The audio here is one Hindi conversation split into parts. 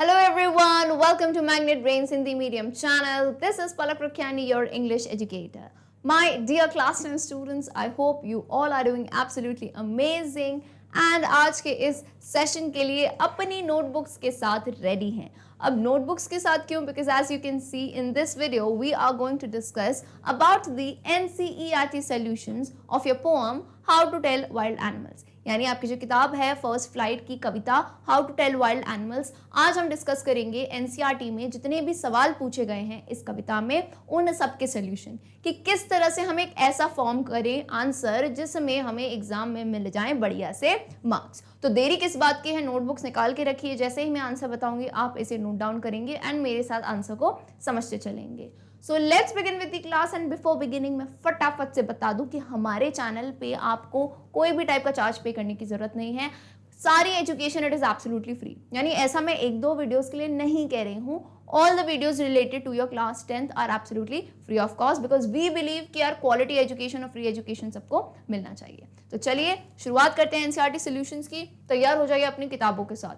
Hello everyone, welcome to Magnet Brains Hindi Medium channel. This is Palak Rakyani, your English educator. My dear class 10 students, I hope you all are doing absolutely amazing and आज के इस सेशन के लिए अपनी नोटबुक्स के साथ रेडी हैं. अब नोटबुक्स के साथ क्यों? Because as you can see in this video, we are going to discuss about the NCERT solutions of your poem How to Tell Wild Animals. यानी आपकी जो किताब है फर्स्ट फ्लाइट की कविता how to tell wild animals. आज हम डिस्कस करेंगे एनसीईआरटी में जितने भी सवाल पूछे गए हैं इस कविता में उन सब के सोल्यूशन कि किस तरह से हम एक ऐसा फॉर्म करें आंसर जिसमें हमें एग्जाम में मिल जाएं बढ़िया से मार्क्स. तो देरी किस बात की है, नोटबुक्स निकाल के रखिए. जैसे ही मैं आंसर बताऊंगी आप इसे नोट डाउन करेंगे एंड मेरे साथ आंसर को समझते चलेंगे. So let's begin with the class and before beginning मैं फटाफट से बता दूं कि हमारे चैनल पे आपको कोई भी टाइप का चार्ज पे करने की जरूरत नहीं है. सारी education it is absolutely free. यानी ऐसा मैं एक दो वीडियोस के लिए नहीं कह रही हूँ. All the videos related to your class 10th are absolutely free of cost because we believe कि यार क्वालिटी एजुकेशन और फ्री एजुकेशन सबको मिलना चाहिए. तो चलिए शुरुआत करते हैं एनसीईआरटी सॉल्यूशंस की. तैयार हो जाइए अपनी किताबों के साथ.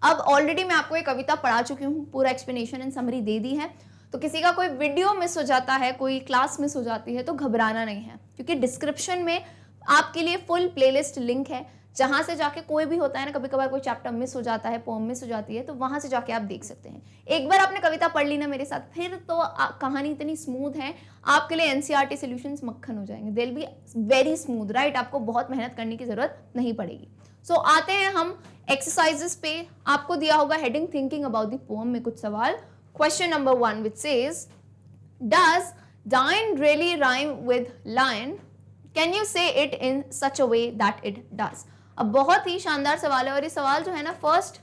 अब ऑलरेडी मैं आपको एक कविता पढ़ा चुकी हूँ, पूरा एक्सप्लेनेशन एंड समरी दे दी है. तो किसी का कोई वीडियो मिस हो जाता है, कोई क्लास मिस हो जाती है तो घबराना नहीं है क्योंकि डिस्क्रिप्शन में आपके लिए फुल प्लेलिस्ट लिंक है जहां से जाके कोई भी होता है ना, कभी कभार कोई चैप्टर मिस हो जाता है, पोएम मिस हो जाती है, तो वहां से जाके आप देख सकते हैं. एक बार आपने कविता पढ़ ली ना मेरे साथ फिर तो कहानी इतनी स्मूथ है आपके लिए. एनसीईआरटी सॉल्यूशंस मक्खन हो जाएंगे. They will be very smooth, right. आपको बहुत मेहनत करने की जरूरत नहीं पड़ेगी. सो आते हैं हम एक्सरसाइजेस पे. आपको दिया होगा heading thinking about the poem में कुछ सवाल. Question number 1 which says, does dine really rhyme with lion? Can you say it in such a way that it does? अब बहुत ही शानदार सवाल है और ये सवाल जो है ना फर्स्ट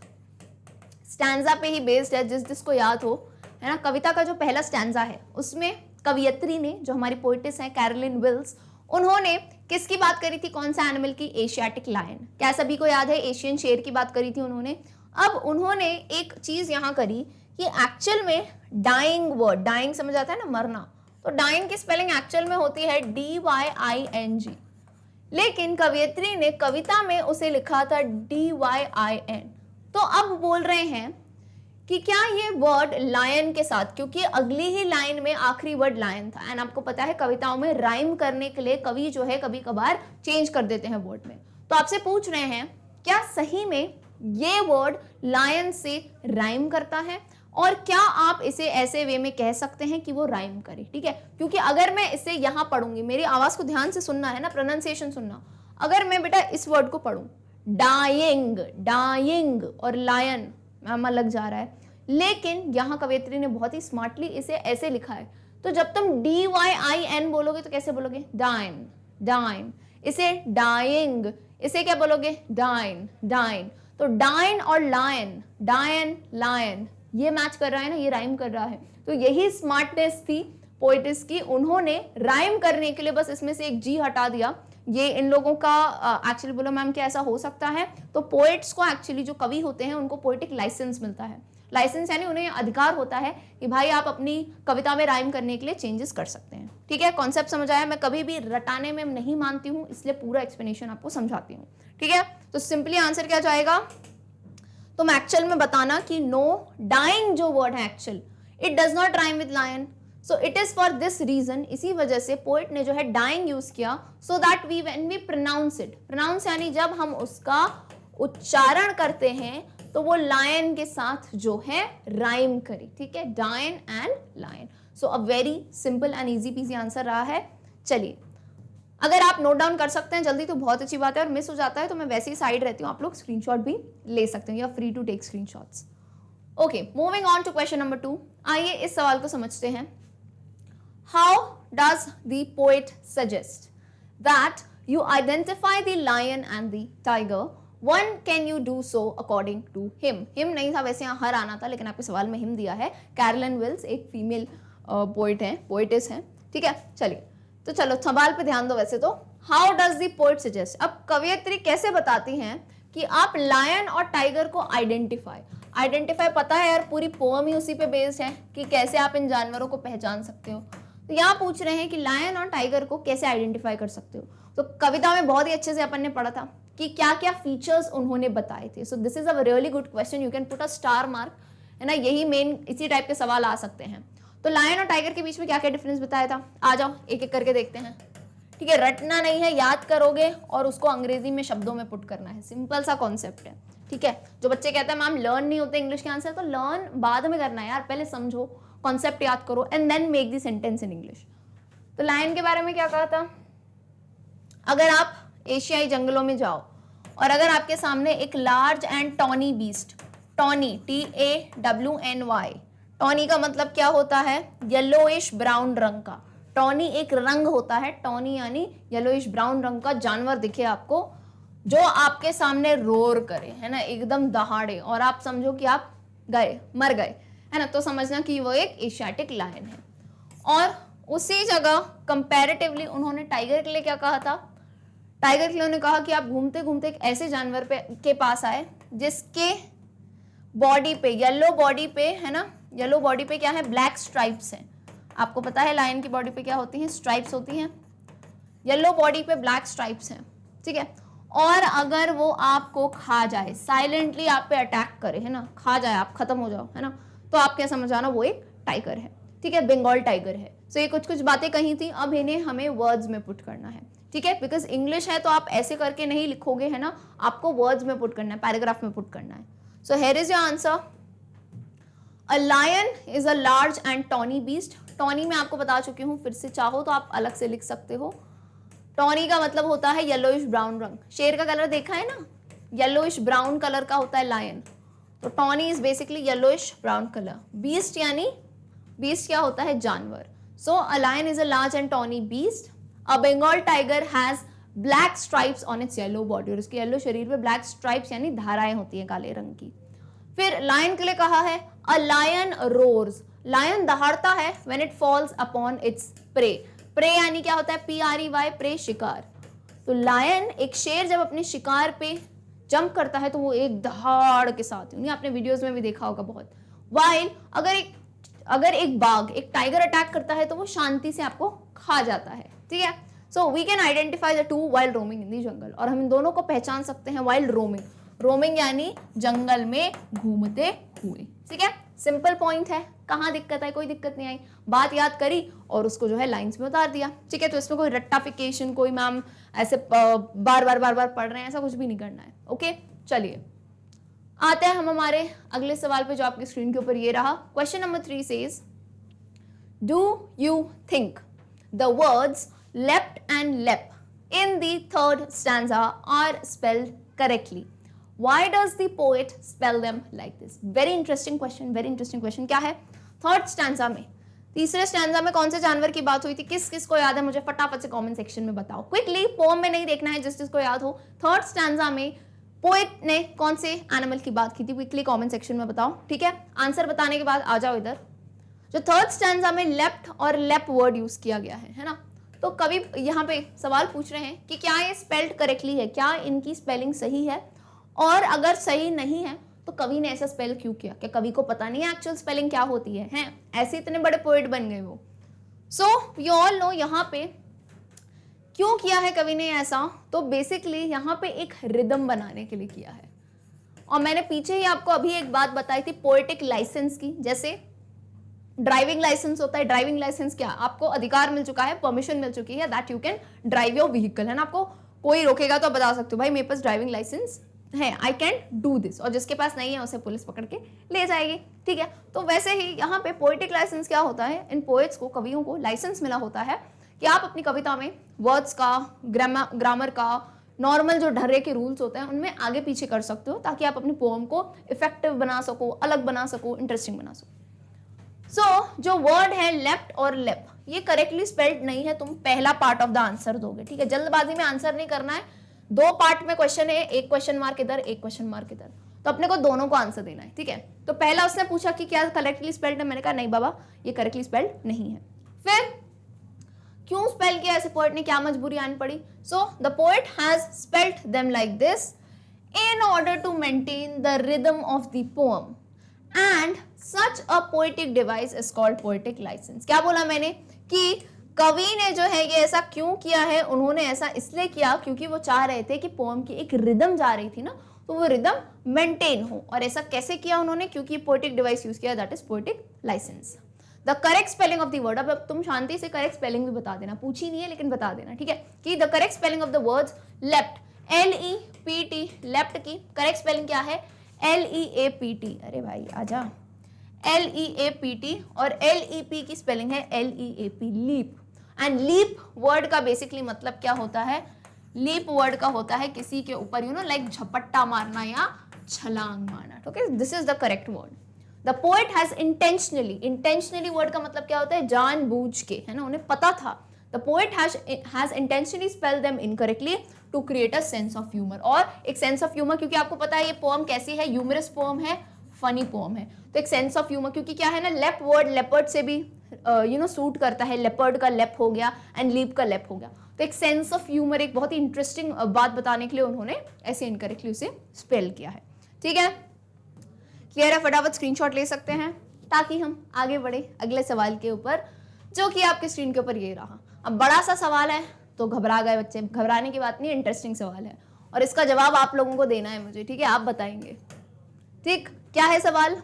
स्टैंजा पे ही बेस्ड है. जिसको याद हो है ना, कविता का जो पहला स्टैंजा है उसमें कवियत्री ने, जो हमारी पोइटिस है कैरोलिन विल्स, उन्होंने किसकी बात करी थी, कौन सा एनिमल की? Asiatic lion. क्या सभी को याद है? एशियन शेर की बात करी थी उन्होंने. अब उन्होंने एक चीज यहां करी कि एक्चुअल में डाइंग वर्ड, डाइंग समझ आता है ना, मरना, तो डाइंग की स्पेलिंग एक्चुअल में होती है DYING, लेकिन कवियत्री ने कविता में उसे लिखा था DYIN. तो अब बोल रहे हैं कि क्या ये वर्ड लायन के साथ, क्योंकि अगली ही लाइन में आखिरी वर्ड लायन था एंड आपको पता है कविताओं में राइम करने के लिए कवि जो है कभी कभार चेंज कर देते हैं वर्ड में. तो आपसे पूछ रहे हैं क्या सही में ये वर्ड लायन से राइम करता है और क्या आप इसे ऐसे वे में कह सकते हैं कि वो राइम करे. ठीक है, क्योंकि अगर मैं इसे यहां पढ़ूंगी, मेरी आवाज को ध्यान से सुनना है ना, प्रोनाउंसिएशन सुनना. अगर मैं बेटा इस वर्ड को पढ़ूं डाइंग, डाइंग और लायन में लग जा रहा है, लेकिन यहां कवियत्री ने बहुत ही स्मार्टली इसे ऐसे लिखा है. तो जब तुम DYIN बोलोगे तो कैसे बोलोगे? Dyin', dine. इसे डाइंग, इसे क्या बोलोगे? Dyin', dyin'. तो डाइन और लायन, डायन लायन, ये मैच कर रहा है ना, ये राइम कर रहा है. तो यही स्मार्टनेस थी पोइटिस की. उन्होंने राइम करने के लिए बस इसमें से एक जी हटा दिया. ये इन लोगों का एक्चुअली बोलो मैम क्या ऐसा हो सकता है? तो पोइट्स को एक्चुअली जो कवि होते हैं उनको पोइटिक लाइसेंस मिलता है. लाइसेंस यानी उन्हें अधिकार होता है कि भाई आप अपनी कविता में राइम करने के लिए चेंजेस कर सकते हैं. ठीक है, कॉन्सेप्ट समझ आया? मैं कभी भी रटाने में नहीं मानती हूँ, इसलिए पूरा एक्सप्लेनेशन आपको समझाती हूँ. ठीक है, तो सिंपली आंसर क्या जाएगा? तुम एक्चुअल में बताना कि नो, डाइंग जो वर्ड है actual, it does not rhyme with lion. So it is for this reason, इसी वजह से पोइट ने जो है डाइंग यूज किया. So that we when we pronounce it, pronounce यानी जब हम उसका उच्चारण करते हैं तो वो लायन के साथ जो है राइम करे. ठीक है, dyin' and lion. So a very simple and easy peasy answer रहा है. चलिए, अगर आप नोट डाउन कर सकते हैं जल्दी तो बहुत अच्छी बात है, और मिस हो जाता है तो मैं वैसे ही साइड रहती हूँ, आप लोग स्क्रीनशॉट भी ले सकते हैं, या free to take screenshots. Okay, moving on to question number 2. आइए इस सवाल को समझते हैं. How does the poet suggest that you identify the lion and the tiger? One can you do so according to him. Him नहीं था वैसे, यहाँ हर आना था, लेकिन आपके सवाल में हिम दिया है. कैरोलिन विल्स एक फीमेल पोइट है, पोइटिस है. ठीक है, चलिए तो चलो सवाल पे ध्यान दो. वैसे तो how does the poet suggest, अब कवियत्री कैसे बताती हैं कि आप लायन और टाइगर को आइडेंटिफाई पता है यार, पूरी पोएम ही उसी पे बेस्ड है कि कैसे आप इन जानवरों को पहचान सकते हो. तो यहाँ पूछ रहे हैं कि लायन और टाइगर को कैसे आइडेंटिफाई कर सकते हो. तो कविता में बहुत ही अच्छे से अपन ने पढ़ा था कि क्या क्या फीचर्स उन्होंने बताए थे. सो this is a really good question, you can put a star mark, है ना. यही मेन इसी टाइप के सवाल आ सकते हैं. तो लायन और टाइगर के बीच में क्या क्या डिफरेंस बताया था, आ जाओ एक एक करके देखते हैं. ठीक है, रटना नहीं है, याद करोगे और उसको अंग्रेजी में शब्दों में पुट करना है. सिंपल सा कॉन्सेप्ट है. ठीक है, जो बच्चे कहते हैं मैम लर्न नहीं होते इंग्लिश के आंसर, तो लर्न बाद में करना है यार, पहले समझो, कॉन्सेप्ट याद करो and then make the sentence in English. तो लायन के बारे में क्या कहा था, अगर आप एशियाई जंगलों में जाओ और अगर आपके सामने एक large and tawny beast, tawny TAWNY, tawny का मतलब क्या होता है, येलोइश ब्राउन रंग का. टॉनी एक रंग होता है, टॉनी यानी येलोइश ब्राउन रंग का जानवर दिखे आपको, जो आपके सामने रोर करे, है ना, एकदम दहाड़े, और आप समझो कि आप गए, मर गए, है ना, तो समझना कि वो एक एशियाटिक लायन है. और उसी जगह कंपैरेटिवली उन्होंने टाइगर के लिए क्या कहा था, टाइगर के लिए उन्होंने कहा कि आप घूमते घूमते एक ऐसे जानवर के पास आए जिसके बॉडी पे, येलो बॉडी पे, है ना, येलो बॉडी पे क्या है, ब्लैक स्ट्राइप्स हैं. आपको पता है लायन की बॉडी पे क्या होती हैं, स्ट्राइप्स होती हैं. येलो बॉडी पे ब्लैक स्ट्राइप्स हैं. ठीक है, और अगर वो आपको खा जाए, साइलेंटली आप पे अटैक करे, है ना, खा जाए, आप खत्म हो जाओ, है ना, तो आप क्या समझ आना, वो एक टाइगर है. ठीक है, बंगाल टाइगर है. सो ये कुछ कुछ बातें कही थी, अब इन्हें हमें वर्ड्स में पुट करना है. ठीक है, बिकॉज इंग्लिश है तो आप ऐसे करके नहीं लिखोगे, है ना, आपको वर्ड्स में पुट करना है, पैराग्राफ में पुट करना है. So here is your answer. A lion is a large and tawny beast. Tawny में आपको बता चुकी हूँ, फिर से चाहो तो आप अलग से लिख सकते हो. टॉनी का मतलब होता है येलोइश ब्राउन रंग. शेर का कलर देखा है ना, येलोइश ब्राउन कलर का होता है लायन, तो tawny is basically yellowish brown colour. Beast यानी, बीस्ट क्या होता है, जानवर. So a lion is a large and tawny beast. A Bengal tiger has black stripes on its yellow body, और उसके येलो शरीर पे ब्लैक स्ट्राइप्स यानी धाराएं होती हैं काले रंग की. फिर लायन के लिए कहा है अ लायन रोर्स. लायन दहाड़ता है when it falls upon its prey. Prey यानी क्या होता है, PREY, प्रे शिकार. तो लायन, एक शेर जब अपने शिकार पे जंप करता है तो वो एक दहाड़ के साथ, उन्हें आपने वीडियोस में भी देखा होगा बहुत. वाइल अगर एक बाघ, एक टाइगर अटैक करता है तो वो शांति से आपको खा जाता है. ठीक है, so we can identify the two while roaming in the jungle, और हम इन दोनों को पहचान सकते हैं वाइल रोमिंग. रोमिंग यानी जंगल में घूमते हुए. ठीक है, सिंपल पॉइंट है, कहाँ दिक्कत है, कोई दिक्कत नहीं आई, बात याद करी और उसको जो है लाइंस में उतार दिया. ठीक है, तो इसमें कोई रट्टाफिकेशन, कोई मैम ऐसे बार बार पढ़ रहे हैं, ऐसा कुछ भी नहीं करना है. ओके, चलिए आते हैं हम हमारे अगले सवाल पे, जो आपकी स्क्रीन के ऊपर ये रहा. Question number 3 says, do you think the words left and lep in the third stanza are spelled correctly? Why does the poet spell them like this? Very interesting question, very interesting question. क्या है, थर्ड स्टैंजा में, तीसरे स्टैंजा में कौन से जानवर की बात हुई थी, किस किस को याद है, मुझे फटाफट से कमेंट सेक्शन में बताओ. क्विकली, पोएम में नहीं देखना है, जिस जिसको याद हो. थर्ड स्टैंजा में पोएट ने कौन से एनिमल की बात की थी, क्विकली कमेंट सेक्शन में बताओ. ठीक है, आंसर बताने के बाद आ जाओ इधर. जो थर्ड स्टैंजा में लेफ्ट और लेप वर्ड यूज किया गया है ना, तो कवि यहाँ पे सवाल पूछ रहे हैं कि क्या ये स्पेल्ड करेक्टली है, क्या इनकी स्पेलिंग सही है, और अगर सही नहीं है तो कवि ने ऐसा स्पेल क्यों किया, क्या कवि को पता नहीं है एक्चुअल स्पेलिंग क्या होती है, हैं? ऐसे इतने बड़े पोएट बन गए वो. सो यू ऑल नो यहाँ पे क्यों किया है कवि ने ऐसा, तो बेसिकली यहाँ पे एक रिदम बनाने के लिए किया है. और मैंने पीछे ही आपको अभी एक बात बताई थी पोएटिक लाइसेंस की. जैसे ड्राइविंग लाइसेंस होता है, ड्राइविंग लाइसेंस क्या, आपको अधिकार मिल चुका है, परमिशन मिल चुकी है that you can drive your vehicle, है ना. आपको कोई रोकेगा तो आप बता सकते हो भाई मेरे पास ड्राइविंग लाइसेंस है, आई कैन डू दिस, और जिसके पास नहीं है उसे पुलिस पकड़ के ले जाएगी. ठीक है, तो वैसे ही यहाँ पे पोएटिक लाइसेंस क्या होता है, इन पोएट्स को, कवियों को लाइसेंस मिला होता है कि आप अपनी कविता में वर्ड्स का, ग्रामर का, नॉर्मल जो ढर्रे के रूल्स होते हैं उनमें आगे पीछे कर सकते हो, ताकि आप अपनी पोएम को इफेक्टिव बना सको, अलग बना सको, इंटरेस्टिंग बना सको. सो जो वर्ड है लेफ्ट और लेप, ये करेक्टली स्पेल्ड नहीं है, तुम पहला पार्ट ऑफ द आंसर दोगे. ठीक है, जल्दबाजी में आंसर नहीं करना है, दो पार्ट में क्वेश्चन है, एक क्वेश्चन मार्क इधर, एक क्वेश्चन मार्क इधर, तो अपने को दोनों को आंसर देना है. ठीक है, तो पहला उसने पूछा कि क्या करेक्टली स्पेल्ड है, मैंने कहा नहीं बाबा ये करेक्टली स्पेल्ड नहीं है. फिर क्यों स्पेल किया ऐसे पोएट ने, क्या मजबूरी आनी पड़ी. सो the poet has spelled them like this in order to maintain the rhythm of the poem, and such a poetic device is called poetic license. क्या बोला मैंने कि कवि ने जो है ये ऐसा क्यों किया है, उन्होंने ऐसा इसलिए किया क्योंकि वो चाह रहे थे कि पोएम की एक रिदम जा रही थी ना, तो वो रिदम मेंटेन हो। और ऐसा कैसे किया उन्होंने, क्योंकि पोएटिक डिवाइस यूज किया, that is poetic license. The correct spelling of the word, अब तुम शांति से करेक्ट स्पेलिंग भी बता देना, पूछी नहीं है लेकिन बता देना, ठीक है, कि the correct spelling of the words left, LEPT, left की करेक्ट स्पेलिंग क्या है, LEAPT। अरे भाई आजा, LEAPT, और LEP की स्पेलिंग है LEAP, leap. And leap word का बेसिकली मतलब क्या होता है, लीप वर्ड का होता है किसी के ऊपर लाइक झपट्टा मारना या छलांग मारना, okay, this is the correct word. The poet has intentionally word का मतलब क्या होता है, जानबूझ के, है ना, उन्हें पता था। The poet has intentionally spelled them incorrectly to create a sense of humour, और एक सेंस ऑफ ह्यूमर, क्योंकि आपको पता है ये पोएम कैसी है, ह्यूमरस पोएम है, फनी पोएम है, तो एक सेंस ऑफ ह्यूमर, क्योंकि क्या है ना, लेप वर्ड लेपर्ड से भी सूट करता है, लेपर्ड का लेप हो गया एंड लीप का लेप हो गया, तो एक सेंस ऑफ ह्यूमर, एक बहुत ही इंटरेस्टिंग बात बताने के लिए उन्होंने ऐसे इनकरेक्टली उसे स्पेल किया है, ठीक है, क्लियर है। फटाफट स्क्रीनशॉट ले सकते हैं ताकि हम आगे बढ़े अगले सवाल के ऊपर, जो कि आपके स्क्रीन के ऊपर ये रहा। अब बड़ा सा सवाल है तो घबरा गए बच्चे, घबराने की बात नहीं, इंटरेस्टिंग सवाल है और इसका जवाब आप लोगों को देना है मुझे, ठीक है, आप बताएंगे, ठीक। क्या है सवाल,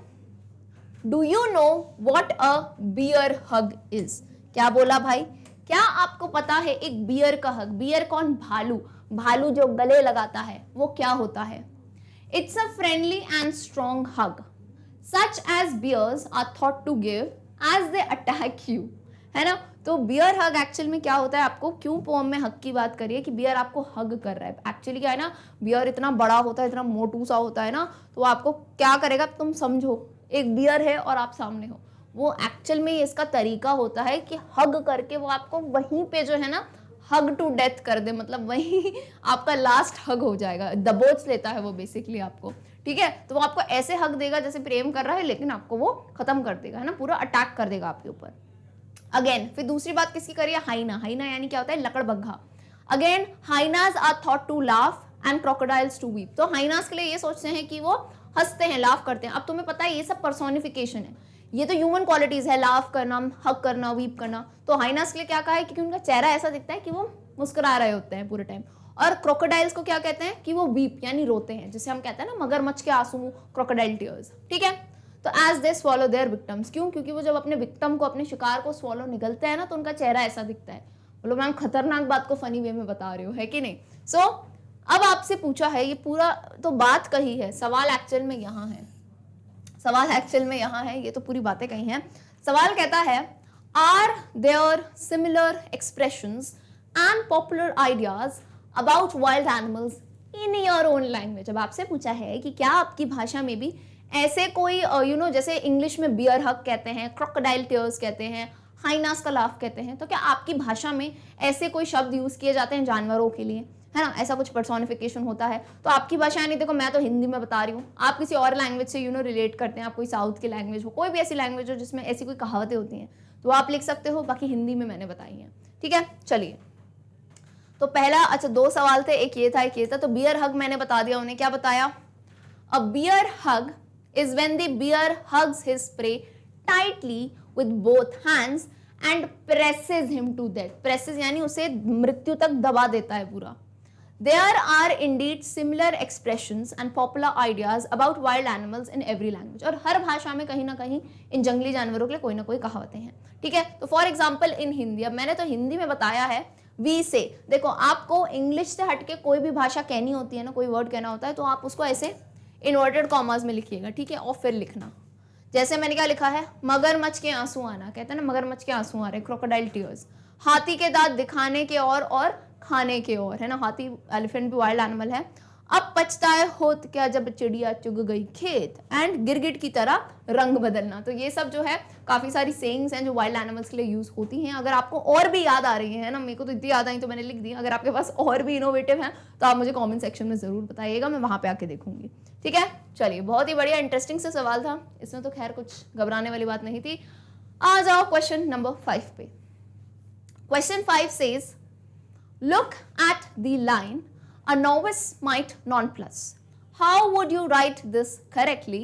do you know what a bear hug is, क्या बोला भाई, क्या आपको पता है एक बियर का हग, बियर कौन, भालू, भालू जो गले लगाता है वो क्या होता है, it's a friendly and strong hug such as bears are thought to give as they attack you, है ना। तो बियर हग एक्चुअल में क्या होता है, आपको क्यों पोएम में हग की बात करिए कि बियर आपको हग कर रहा है, एक्चुअली क्या है ना, बियर इतना बड़ा होता है, इतना मोटू सा होता है ना, तो आपको क्या करेगा, तुम समझो एक बियर है और आप सामने हो, वो एक्चुअल में इसका तरीका होता है कि हग करके वो आपको वहीं पे जो है ना हग टू डेथ कर दे, मतलब वही आपका लास्ट हग हो जाएगा, दबोच लेता है वो बेसिकली आपको, ठीक है। तो वो आपको ऐसे हग देगा जैसे प्रेम कर रहा है, लेकिन आपको वो खत्म कर देगा, है ना, पूरा अटैक कर देगा आपके ऊपर। अगेन फिर दूसरी बात किसकी करिए, हाइना, हाइना यानी क्या होता है, लकड़बग्घा। Again hyenas are thought to laugh and crocodiles to weep, तो हाइनास के लिए ये सोचते हैं कि वो हंसते हैं, लाफ करते हैं। अब तुम्हें पता है ये सब पर्सोनिफिकेशन है, ये तो ह्यूमन क्वालिटीज है, लाफ करना, हक करना, वीप करना। तो हाइनास के लिए क्या कहा है, क्योंकि उनका चेहरा ऐसा दिखता है कि वो मुस्कुरा रहे होते हैं पूरे टाइम। और क्रोकोडाइल्स को क्या कहते हैं कि वो वीप यानी रोते हैं, जिसे हम कहते हैं ना मगरमच्छ के आंसू, क्रोकोडाइल टीयर्स, ठीक है। तो as they swallow their victims, क्यों, क्योंकि वो जब अपने विक्टिम को, अपने शिकार को स्वॉलो निगलते हैं ना, तो उनका चेहरा ऐसा दिखता है। बोलो मैम खतरनाक बात को फनी वे में बता रहे हो, है कि नहीं। सो अब आपसे पूछा है, ये पूरा तो बात कही है, सवाल एक्चुअल में यहाँ है, सवाल एक्चुअल में यहाँ है, ये तो पूरी बातें कही हैं। सवाल कहता है are there similar expressions and popular ideas about wild animals in your own language. अब आपसे पूछा है कि क्या आपकी भाषा में भी ऐसे कोई जैसे इंग्लिश में बियर हग कहते हैं, क्रोकोडाइल टीयर्स कहते हैं, हाइनास का लाफ कहते हैं, तो क्या आपकी भाषा में ऐसे कोई शब्द यूज किए जाते हैं जानवरों के लिए, है ना, ऐसा कुछ पर्सोनिफिकेशन होता है। तो आपकी भाषा यानी देखो मैं तो हिंदी में बता रही हूँ, आप किसी और लैंग्वेज से रिलेट करते हैं, आप कोई साउथ की लैंग्वेज हो, कोई भी ऐसी लैंग्वेज हो जिसमें ऐसी कोई कहावतें होती हैं, तो आप लिख सकते हो, बाकी हिंदी में मैंने बताई हैं, ठीक है। चलिए तो पहला, अच्छा 2 सवाल थे, एक ये था एक ये था। तो बियर हग मैंने बता दिया, उन्हें क्या बताया, a bear hug is when the bear hugs his prey tightly with both hands and presses him to death. Presses यानी उसे मृत्यु तक दबा देता है पूरा। There are indeed similar expressions and popular ideas about wild animals in every language. और हर भाषा में कहीं ना कहीं इन जंगली जानवरों के लिए कोई ना कोई कहावतें हैं, ठीक है। तो फॉर एग्जाम्पल इन हिंदी, अब मैंने तो हिंदी में बताया है वी से, देखो आपको इंग्लिश से हटके कोई भी भाषा कहनी होती है ना, कोई वर्ड कहना होता है, तो आप उसको ऐसे इन्वर्टेड कॉमास में लिखिएगा, ठीक है, और फिर लिखना। जैसे मैंने क्या लिखा है, मगरमच्छ के आंसू आना, कहते हैं ना मगरमच्छ के आंसू आ रहे, क्रोकोडाइल टीयर्स। हाथी के दांत दिखाने के और खाने के और, है ना, हाथी एलिफेंट भी वाइल्ड एनिमल है। अब पछताए होत क्या जब चिड़िया चुग गई खेत, एंड गिरगिट की तरह रंग बदलना। तो ये सब जो है काफी सारी सेइंग्स हैं जो वाइल्ड एनिमल्स के लिए यूज होती हैं। अगर आपको और भी याद आ रही है ना, मेरे को तो इतनी याद आई तो मैंने लिख दी, अगर आपके पास और भी इनोवेटिव हैं तो आप मुझे कमेंट सेक्शन में जरूर बताइएगा, मैं वहां पे आके देखूंगी, ठीक है। चलिए बहुत ही बढ़िया इंटरेस्टिंग से सवाल था, इसमें तो खैर कुछ घबराने वाली बात नहीं थी। आ जाओ क्वेश्चन नंबर 5 पे। Question 5 says look at the line a novice might nonplus. How would you write this correctly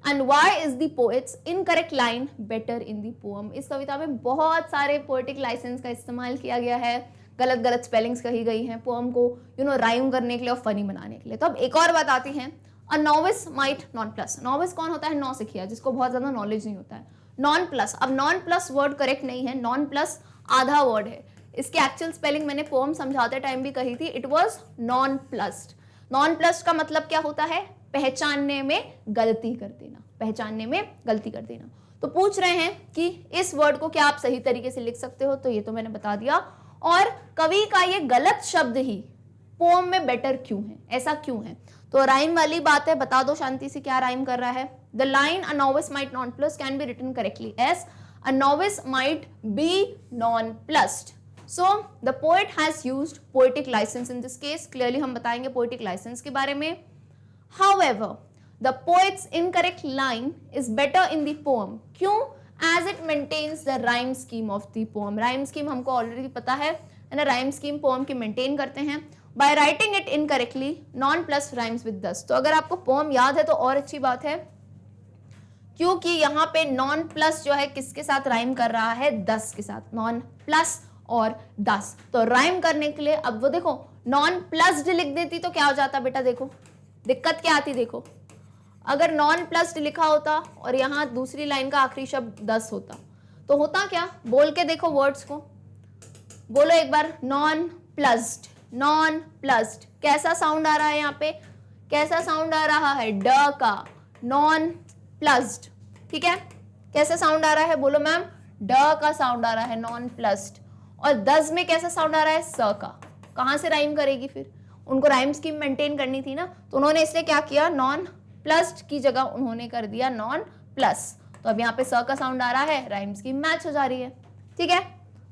and why is the poets incorrect line better in the poem. इस कविता में बहुत सारे पोएटिक लाइसेंस का इस्तेमाल किया गया है, गलत गलत स्पेलिंग्स कही गई हैं पोएम को राइम करने के लिए और फनी बनाने के लिए। तो अब एक और बात आती है, a novice might nonplus. Novice कौन होता है? नौसिखिया, जिसको बहुत ज्यादा नॉलेज नहीं होता है। नॉन प्लस, अब नॉन प्लस वर्ड करेक्ट नहीं है, नॉन प्लस आधा वर्ड है। इसकी एक्चुअल स्पेलिंग मैंने पोएम समझाते टाइम भी कही थी, it was non plussed. Non plussed का मतलब क्या होता है? पहचानने में गलती कर देना, पहचानने में गलती कर देना। तो पूछ रहे हैं कि इस वर्ड को क्या आप सही तरीके से लिख सकते हो, तो ये तो मैंने बता दिया। और कवि का ये गलत शब्द ही पोएम में बेटर क्यों है, ऐसा क्यों है? तो राइम वाली बात है, बता दो शांति से क्या राइम कर रहा है। The line a novice might nonplus can be written correctly as a novice might be nonplussed. So the poet has used poetic license in this case. Clearly हम बताएंगे पोएटिक लाइसेंस के बारे में। However, the poet's incorrect line is better in the poem. क्यों? As it maintains the rhyme scheme of the poem. Rhyme scheme हमको already पता है ना, rhyme scheme poem की maintain करते हैं। By writing it incorrectly, non plus rhymes with thus. तो अगर आपको poem याद है तो और अच्छी बात है, क्योंकि यहाँ पे नॉन प्लस जो है किसके साथ राइम कर रहा है? दस के साथ। नॉन प्लस और दस, तो राइम करने के लिए अब वो देखो नॉन प्लस्ड लिख देती तो क्या हो जाता बेटा? देखो दिक्कत क्या आती, देखो अगर नॉन प्लस्ड लिखा होता और यहाँ दूसरी लाइन का आखिरी शब्द 10 होता तो होता क्या? बोल के देखो वर्ड्स को, बोलो एक बार, नॉन प्लस्ड। नॉन प्लस्ड कैसा साउंड आ रहा है यहाँ पे? कैसा साउंड आ रहा है? ड का। नॉन प्लस्ड, ठीक है, कैसा साउंड आ रहा है? बोलो मैम, ड का साउंड आ रहा है, नॉन प्लस्ड। और 10 में कैसा साउंड आ रहा है? स का। कहां से राइम करेगी फिर? उनको राइम स्कीम मेंटेन करनी थी ना, तो उन्होंने इसलिए क्या किया? नॉन प्लस्ड की जगह उन्होंने कर दिया नॉन प्लस। तो अब यहाँ पे स का साउंड आ रहा है, राइम स्कीम मैच हो जा रही है। ठीक है,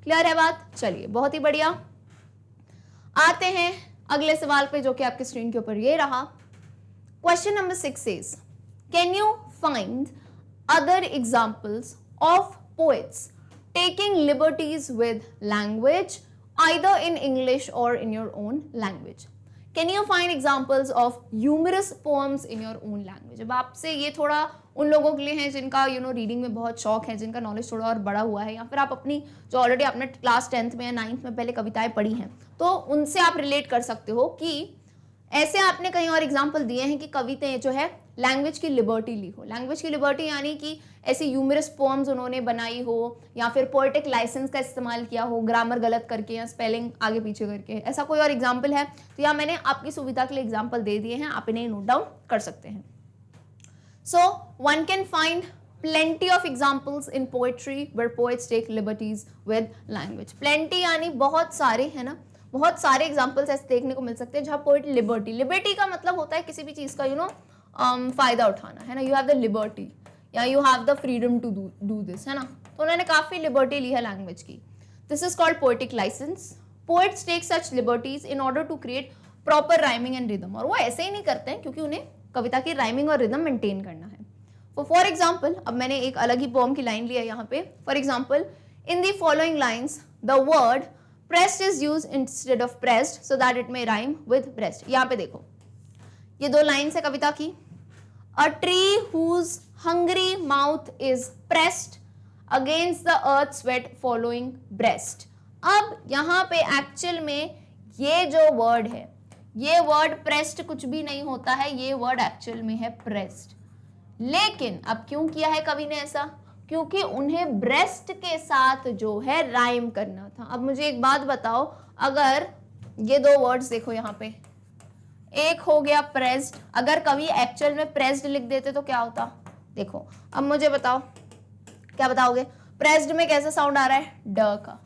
क्लियर है बात? चलिए बहुत ही बढ़िया, आते हैं अगले सवाल पे जो कि आपके स्क्रीन के ऊपर ये रहा। Question number 6 says, can you find other examples of poets taking liberties with language either in English or in your own language? Can you find examples of humorous poems in your own language? अब आपसे ये थोड़ा उन लोगों के लिए है जिनका रीडिंग में बहुत शौक है, जिनका नॉलेज थोड़ा और बड़ा हुआ है, या फिर आप अपनी जो ऑलरेडी आपने क्लास 10th में या 9th में पहले कविताएं पढ़ी हैं, तो उनसे आप रिलेट कर सकते हो कि ऐसे आपने कहीं और एग्जाम्पल दिए हैं कि कविताएं जो है लैंग्वेज की लिबर्टी ली हो। लैंग्वेज की लिबर्टी यानी कि ऐसी ह्यूमरस पोएम्स उन्होंने बनाई हो, या फिर पोएटिक लाइसेंस का इस्तेमाल किया हो, ग्रामर गलत करके या स्पेलिंग आगे पीछे करके। ऐसा कोई और एग्जाम्पल है तो यहाँ मैंने आपकी सुविधा के लिए एग्जाम्पल दे दिए हैं, आप इन्हें नोट डाउन कर सकते हैं। So one can find plenty of examples in poetry where poets take liberties with language. plenty यानी बहुत सारे, है ना, बहुत सारे एग्जाम्पल्स ऐसे देखने को मिल सकते हैं जहाँ पोएट लिबर्टी का मतलब होता है किसी भी चीज़ का फायदा उठाना, है ना, यू हैव द लिबर्टी या you have the freedom to do this, है ना। तो उन्होंने काफ़ी लिबर्टी ली है लैंग्वेज की। This is called poetic license. Poets take such liberties in order to create proper rhyming and rhythm, और वो ऐसे ही नहीं करते हैं क्योंकि उन्हें कविता की राइमिंग और रिदम मेंटेन करना है। फॉर एग्जाम्पल, अब मैंने एक अलग ही पोएम की लाइन लिया यहाँ पे। For example, in the following lines the word pressed is used instead of pressed so that it may rhyme with breast. यहाँ पे देखो, ये दो लाइन्स है कविता की। A tree whose hungry mouth is pressed against the earth's wet following breast. अब यहाँ पे एक्चुअल में ये जो वर्ड है, ये वर्ड pressed कुछ भी नहीं होता है, ये वर्ड एक्चुअल में है pressed। लेकिन अब क्यों किया है कवि ने ऐसा? क्योंकि उन्हें ब्रेस्ट के साथ जो है राइम करना था। अब मुझे एक बात बताओ, अगर ये दो वर्ड्स देखो यहाँ पे, एक हो गया प्रेस्ड, अगर कवि एक्चुअल में प्रेस्ड लिख देते तो क्या होता? देखो अब मुझे बताओ, क्या बताओगे? प्रेस्ड में कैसा साउंड आ रहा है? ड का,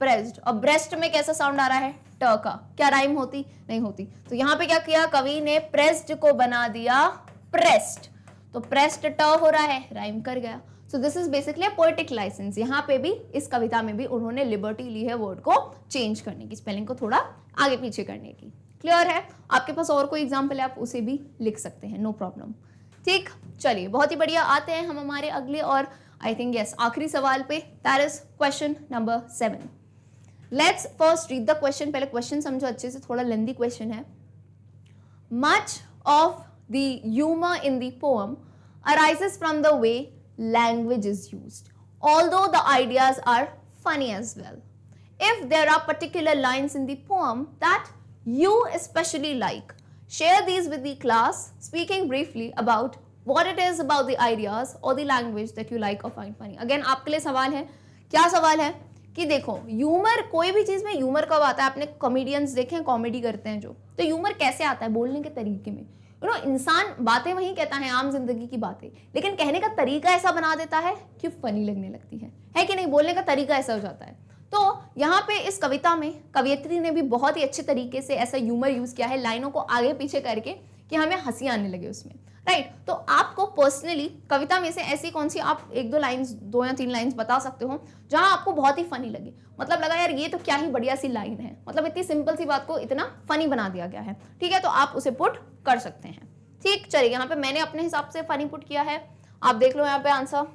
प्रेस्ड। और ब्रेस्ट में कैसा साउंड आ रहा है? ट का। क्या राइम होती? नहीं होती। तो यहाँ पे क्या किया कवि ने? प्रेस्ड को बना दिया प्रेस्ड, तो प्रेस्ड ट हो रहा है, राइम कर गया। So this is basically poetic license. यहाँ पे भी, इस कविता में भी उन्होंने लिबर्टी ली है वर्ड को चेंज करने की, स्पेलिंग को थोड़ा आगे पीछे करने की। क्लियर है? आपके पास और कोई एग्जाम्पल है, आप उसे भी लिख सकते हैं, नो प्रॉब्लम। ठीक, चलिए बहुत ही बढ़िया, आते हैं हम हमारे अगले और आई थिंक यस आखिरी सवाल पे। That is question number 7। Let's first read the question. पहले क्वेश्चन समझो अच्छे से, थोड़ा लेंथी क्वेश्चन है। Much of the humour in the poem arises from the way language is used, although the ideas are funny as well. If there are particular lines in the poem that you especially like, share these with the class, speaking briefly about what it is about the ideas or the language that you like or find funny. Again आपके लिए सवाल है, क्या सवाल है कि देखो ह्यूमर, कोई भी चीज में ह्यूमर कब आता है? आपने कॉमेडियंस देखे हैं, कॉमेडी करते हैं जो, तो ह्यूमर कैसे आता है? बोलने के तरीके में। इंसान बातें वही कहता है, आम जिंदगी की बातें, लेकिन कहने का तरीका ऐसा बना देता है कि फनी लगने लगती है कि नहीं? बोलने का तरीका ऐसा हो जाता है। तो यहाँ पे इस कविता में कवयित्री ने भी बहुत ही अच्छे तरीके से ऐसा ह्यूमर यूज किया है, लाइनों को आगे पीछे करके कि हमें हंसी आने लगे उसमें, राइट। तो आपको पर्सनली कविता में से ऐसी कौन सी आप 1-2 लाइन्स, 2 या 3 लाइन्स बता सकते हो जहां आपको बहुत ही फनी लगे, मतलब लगा यार ये तो क्या ही बढ़िया सी लाइन है, मतलब इतनी सिंपल सी बात को इतना फनी बना दिया गया है, ठीक है? तो आप उसे पुट कर सकते हैं, ठीक। चलिए यहाँ पे मैंने अपने हिसाब से फनी पुट किया है, आप देख लो यहाँ पे answer.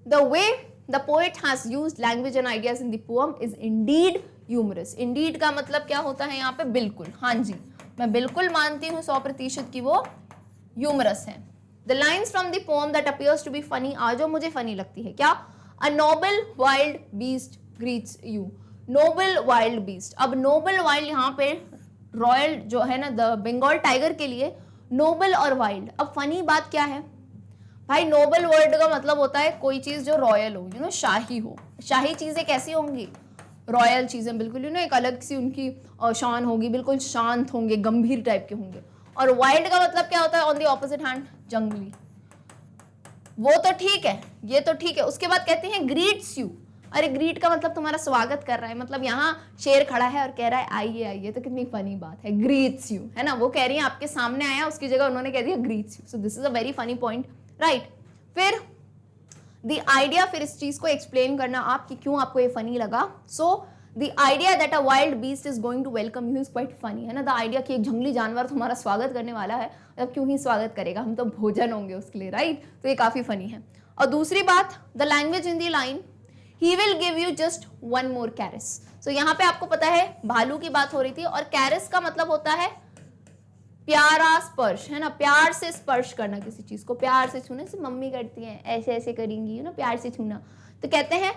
The way the poet has used language and ideas in the poem is indeed humorous. Indeed का मतलब क्या होता है यहाँ पे? बिल्कुल, हाँ जी, मैं बिल्कुल मानती हूँ 100% की वो ह्यूमरस है। The lines from the poem that appears to be funny are, जो मुझे फनी लगती है, क्या? A noble wild beast greets you. Noble wild beast, अब नोबल वाइल्ड यहाँ पे रॉयल जो है ना, द बंगाल टाइगर के लिए नोबल और वाइल्ड। अब फनी बात क्या है भाई? नोबल वर्ड का मतलब होता है कोई चीज जो रॉयल हो, शाही हो। शाही चीजें कैसी होंगी? रॉयल चीजें, बिल्कुल एक अलग सी उनकी शान होगी, बिल्कुल शांत होंगे, गंभीर टाइप के होंगे। और वाइल्ड का मतलब क्या होता है? ऑन द ऑपोजिट हैंड, जंगली। वो तो ठीक है, ये तो ठीक है। उसके बाद कहते हैं ग्रीट्स यू। अरे ग्रीट का मतलब तुम्हारा स्वागत कर रहा है, मतलब यहाँ शेर खड़ा है और कह रहा है आइए आइए, तो कितनी फनी बात है, ग्रीट्स यू, है ना? वो कह रही है आपके सामने आया, उसकी जगह उन्होंने कह दिया greets you. So this is a very funny point, right. फिर द आइडिया, फिर इस चीज को एक्सप्लेन करना आप कि क्यों आपको ये फनी लगा। So the idea that a wild beast is going to welcome you is quite funny, है ना? द आइडिया कि एक जंगली जानवर तुम्हारा स्वागत करने वाला है, अब क्यों ही स्वागत करेगा, हम तो भोजन होंगे उसके लिए, राइट? तो ये काफी फनी है। और दूसरी बात, the language in the line, he will give you just 1 more कैरिस। सो यहाँ पे आपको पता है भालू की बात हो रही थी, और कैरिस का मतलब होता है प्यारा स्पर्श, है ना? प्यार से स्पर्श करना किसी चीज को, प्यार से छूना, जैसे मम्मी करती हैं, ऐसे ऐसे करेंगी, है ना, प्यार से छूना। तो कहते हैं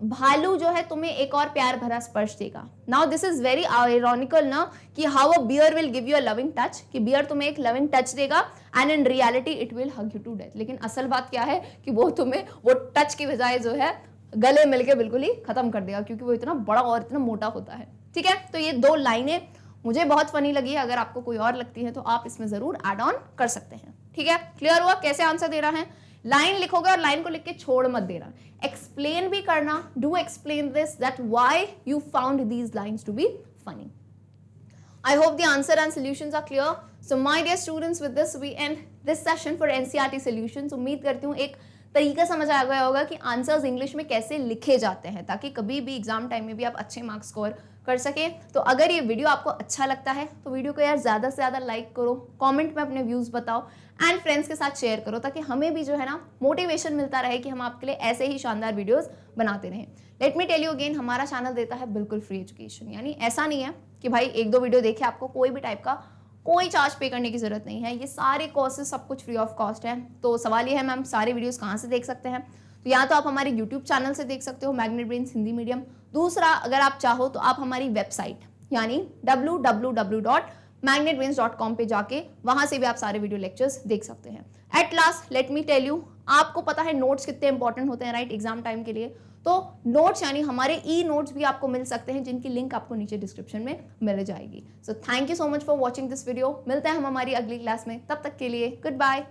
भालू जो है तुम्हें एक और प्यार भरा स्पर्श देगा। Now this is very ironical ना, कि how a bear will give you a loving touch, कि बियर तुम्हें एक लविंग टच देगा, and in reality it will hug you to death. लेकिन असल बात क्या है कि वो तुम्हें वो टच की बजाय जो है गले मिलके बिल्कुल ही खत्म कर देगा, क्योंकि वो इतना बड़ा और इतना मोटा होता है, ठीक है? तो ये 2 लाइनें मुझे बहुत फनी लगी है, अगर आपको कोई और लगती है तो आप इसमें जरूर ऐड ऑन कर सकते हैं, ठीक है? क्लियर हुआ कैसे आंसर दे रहा है? लाइन लिखोगे और लाइन को लिख के छोड़ मत देना, एक्सप्लेन भी करना। Do explain this that why you found these lines to be funny. I hope the answer and solutions are clear. So my dear students, with this we end this session for NCERT solutions. उम्मीद करती हूँ एक तरीका समझ आ गया होगा कि आंसर्स इंग्लिश में कैसे लिखे जाते हैं, ताकि कभी भी एग्जाम टाइम में भी आप अच्छे मार्क्स स्कोर कर सके। तो अगर ये वीडियो आपको अच्छा लगता है तो वीडियो को यार ज़्यादा से ज़्यादा लाइक करो, कमेंट में अपने व्यूज़ बताओ, एंड फ्रेंड्स के साथ शेयर करो, ताकि हमें भी जो है ना मोटिवेशन मिलता रहे कि हम आपके लिए ऐसे ही शानदार वीडियोस बनाते रहें। Let me tell you again, हमारा चैनल देता है बिल्कुल फ्री एजुकेशन, यानी ऐसा नहीं है कि भाई 1-2 वीडियो देखे आपको कोई भी टाइप का कोई चार्ज पे करने की जरूरत नहीं है। ये सारे कोर्सेज सब कुछ फ्री ऑफ कॉस्ट है। तो सवाल ये है मैम सारे वीडियोस कहाँ से देख सकते हैं? तो या तो आप हमारे यूट्यूब चैनल से देख सकते हो, मैग्नेट ब्रेन्स हिंदी मीडियम। दूसरा, अगर आप चाहो तो आप हमारी वेबसाइट यानी www.magnetbrains.com पे जाके वहां से भी आप सारे वीडियो लेक्चर्स देख सकते हैं। At last let me tell you, आपको पता है नोट्स कितने इंपॉर्टेंट होते हैं, राइट, एग्जाम टाइम के लिए। तो नोट्स यानी हमारे ई नोट्स भी आपको मिल सकते हैं, जिनकी लिंक आपको नीचे डिस्क्रिप्शन में मिल जाएगी। So thank you so much for watching this video. मिलते हैं हम हमारी अगली क्लास में, तब तक के लिए गुड बाय।